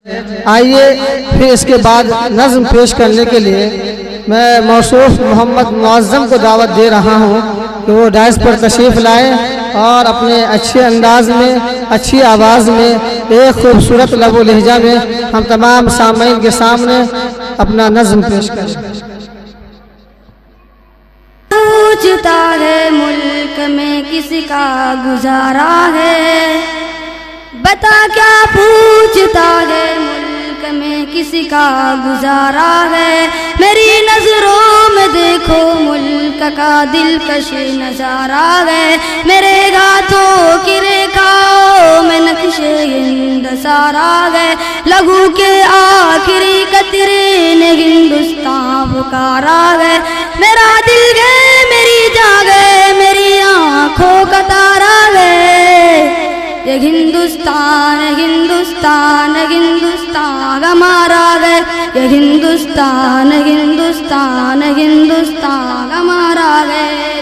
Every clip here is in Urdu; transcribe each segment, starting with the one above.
آئیے پھر اس کے بعد نظم پیش کرنے کے لیے میں موصوف محمد معظم کو دعوت دے رہا ہوں کہ وہ ڈائس پر تشریف لائیں اور اپنے اچھے انداز میں اچھی آواز میں ایک خوبصورت لب و لہجہ میں ہم تمام سامعین کے سامنے اپنا نظم پیش کریں۔ پوچھتا ہے ملک میں کس کا گزارا ہے، بتا کیا پوچھتا ہے ملک میں کس کا گزارا ہے، میری نظروں میں دیکھو ملک کا دلکش نظارہ ہے، میرے ہاتھوں کی ریکھاؤں میں نقش ہند سارا ہے، لہو کے آخری قطرے نے ہندوستان پکارا ہے، میرا دل گئے میری جان گئے میری آنکھوں کا تارا ہے، یہ ہندوستان ہندوستان ہندوستان ہمارا ہے، یہ ہندوستان ہندوستان ہندوستان ہمارا ہے،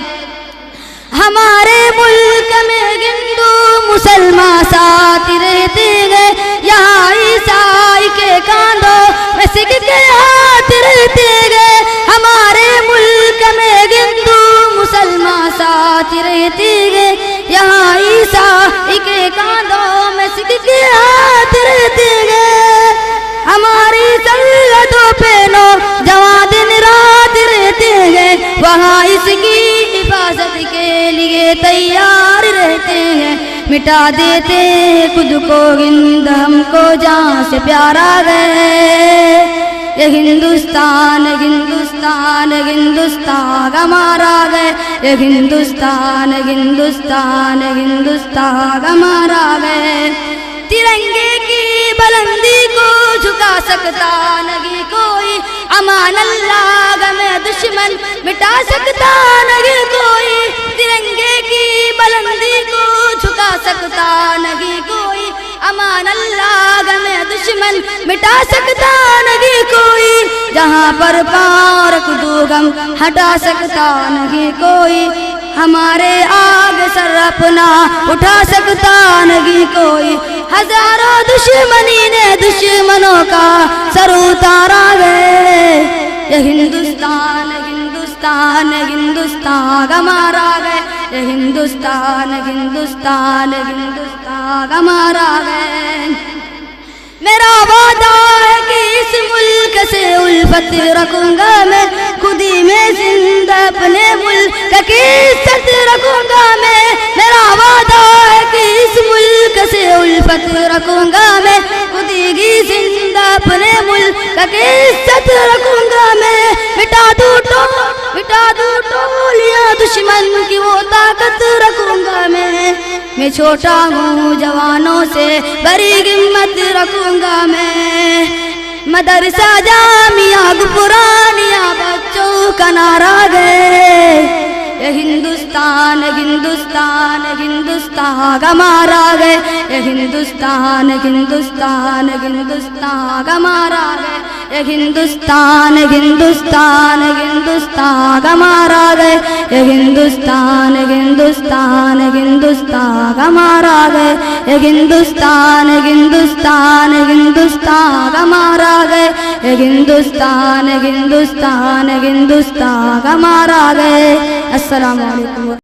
ہمارے ملک میں ہندو مسلمان ساتھ رہتے گئے، یہاں عیسائی کے کاندھوں میں سکھ کے ہاتھ رہتے گئے، ہمارے ملک میں ہندو مسلمان ساتھ رہتے گئے، یہاں عیسائی کے کاندھوں میں سکھ کے ہاتھ رہتے گئے، ہماری سرحدوں پہ نوجوان دن رات رہتے گئے، وہاں اس کی حفاظت کے لیے تیار رہتے ہیں، مٹا دیتے خود کو ہند ہم کو جان سے پیارا ہے، یہ ہندوستان ہندوستان ہندوستان ہمارا ہے، یہ ہندوستان ہندوستان ہندوستان ہمارا ہے، ترنگے کی بلندی کو جھکا سکتا نہیں کوئی، امان اللہ میں دشمن مٹا سکتا نہیں کوئی، ترنگے کی بلندی کو جھکا سکتا نہیں کوئی، امان اللہ میں دشمن مٹا سکتا نہیں کوئی، جہاں پر پاؤں رکھ دو غم ہٹا سکتا نہیں کوئی، ہمارے آگ سر اپنا اٹھا سکتا نہیں کوئی، ہزاروں دشمنی نے دشمنوں کا سر اتارا ہے، یہ ہندوستان ہندوستان ہندوستان ہمارا ہے، یہ ہندوستان ہندوستان ہندوستان ہمارا ہے، میرا وعدہ ہے کہ اس ملک سے الفت رکھوں گا میں، خود ہی میں زندہ اپنے ملک کی عزت رکھوں گا میں، میرا وعدہ ہے کہ اس ملک سے الفت رکھوں گا میں، خود ہی زندہ اپنے ملک کی عزت رکھوں گا میں، مٹا دوں ٹولیاں دشمن کی وہ طاقت رکھوں گا میں چھوٹا ہوں جوانوں سے بڑی ہمت رکھوں گا میں، مدرسہ جامعہ پرانیا بچوں کا نعرہ ہے، یہ ہندوستان ہندوستان ہندوستان ہمارا ہے، یہ ہندوستان ہندوستان ہندوستان ہمارا ہے، یہ ہندوستان ہندوستان ہندوستان ہمارا ہے، یہ ہندوستان ہندوستان ہندوستان ہمارا ہے، یہ ہندوستان ہندوستان ہندوستان ہمارا ہے، یہ ہندوستان ہندوستان ہندوستان ہمارا ہے۔ السلام علیکم۔